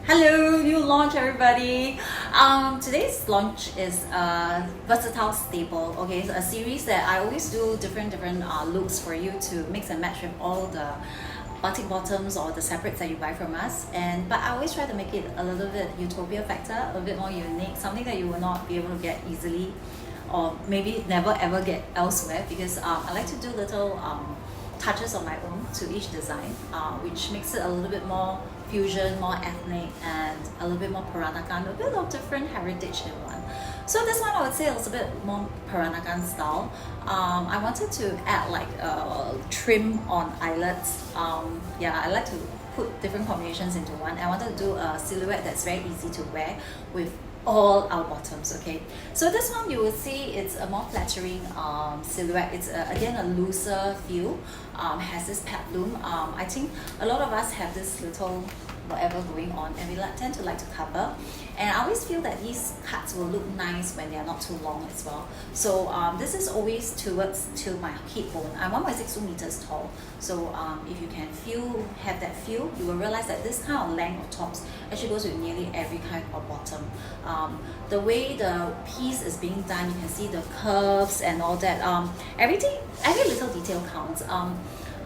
Hello, new launch everybody. Today's launch is a versatile staple. Okay, so a series that I always do different looks for you to mix and match with all the batik bottoms or the separates that you buy from us. But I always try to make it a little bit utopia factor, a bit more unique, something that you will not be able to get easily, or maybe never ever get elsewhere. Because I like to do little touches of my own to each design, which makes it a little bit more fusion, more ethnic, and a little bit more Peranakan, a bit of different heritage in one. So this one I would say is a bit more Peranakan style. I wanted to add like a trim on eyelets. Yeah, I like to put different combinations into one. I wanted to do a silhouette that's very easy to wear with all our bottoms. Okay, so this one you will see it's a more flattering silhouette. It's again a looser feel, has this peplum. I think a lot of us have this little whatever going on, and we tend to like to cover, and I always feel that these cuts will look nice when they are not too long as well. So this is always to my hip bone. I'm 1.62 meters tall, so if you can have that feel, you will realize that this kind of length of tops actually goes with nearly every kind of bottom. The way the piece is being done, you can see the curves and all that. Every little detail counts.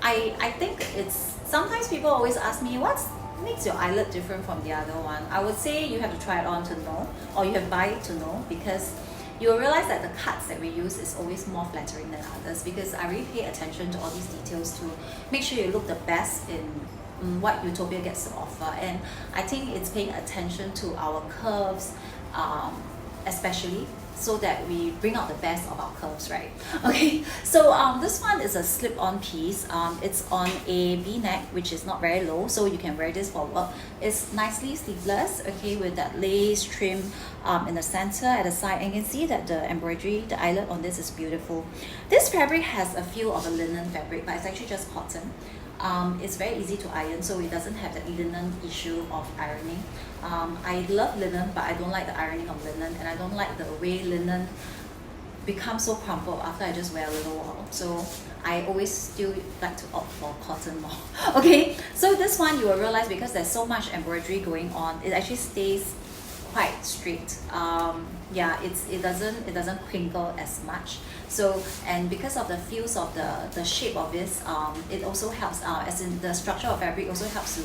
I think it's, sometimes people always ask me, what makes your eyelet different from the other one? I would say you have to try it on to know, or you have to buy it to know, because you'll realize that the cuts that we use is always more flattering than others, because I really pay attention to all these details to make sure you look the best in what Utopia gets to offer. And I think it's paying attention to our curves, especially, so that we bring out the best of our curves, right? Okay, so this one is a slip-on piece. It's on a V-neck, which is not very low, so you can wear this for work. It's nicely sleeveless, okay, with that lace trim in the center at the side, and you can see that the embroidery, the eyelet on this is beautiful. This fabric has a feel of a linen fabric, but it's actually just cotton. It's very easy to iron, so it doesn't have the linen issue of ironing. I love linen, but I don't like the ironing of linen, and I don't like the way linen becomes so crumpled after I just wear a little while. So I always still like to opt for cotton more. Okay, so this one you will realize, because there's so much embroidery going on, it actually stays quite straight. Yeah, it doesn't crinkle as much. So, and because of the feels of the shape of this, it also helps, as in the structure of fabric also helps to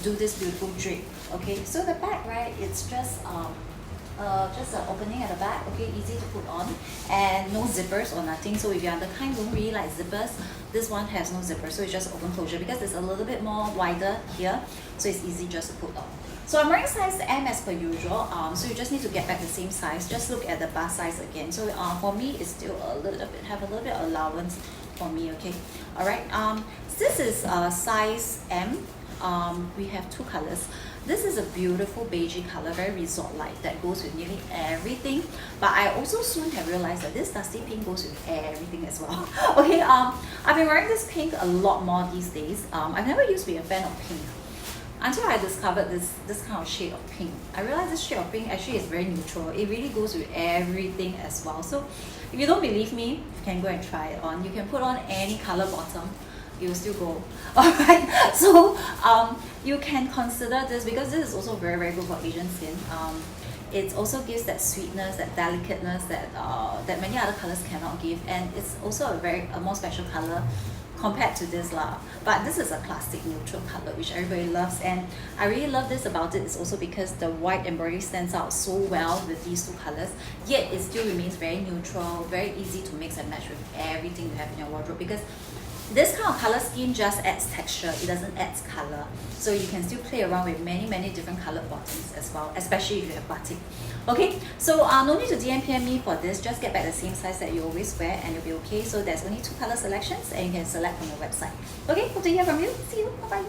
do this beautiful drape. Okay, so the back, right, it's just an opening at the back, okay, easy to put on, and no zippers or nothing. So if you are the kind who don't really like zippers, this one has no zippers, so it's just open closure, because it's a little bit more wider here, so it's easy just to put on. So I'm wearing size M as per usual, so you just need to get back the same size. Just look at the bust size again. So for me, it's still a little bit allowance for me, okay? All right, this is size M. We have two colors. This is a beautiful beigey color, very resort-like, that goes with nearly everything. But I also soon have realized that this dusty pink goes with everything as well. Okay, I've been wearing this pink a lot more these days. I've never used to be a fan of pink, until I discovered this kind of shade of pink. I realized this shade of pink actually is very neutral. It really goes with everything as well. So if you don't believe me, you can go and try it on. You can put on any color bottom, it will still go. Alright, so you can consider this, because this is also very good for Asian skin. It also gives that sweetness, that delicateness that many other colors cannot give, and it's also a more special color compared to this lah. But this is a classic neutral color which everybody loves, and I really love this about it is also because the white embroidery stands out so well with these two colors, yet it still remains very neutral, very easy to mix and match with everything you have in your wardrobe, because this kind of color scheme just adds texture, it doesn't add color. So you can still play around with many different colored bottoms as well, especially if you have batik. Okay, so no need to DM me for this, just get back the same size that you always wear and you'll be okay. So there's only two color selections, and you can select from the website. Okay, hope to hear from you. See you, bye bye.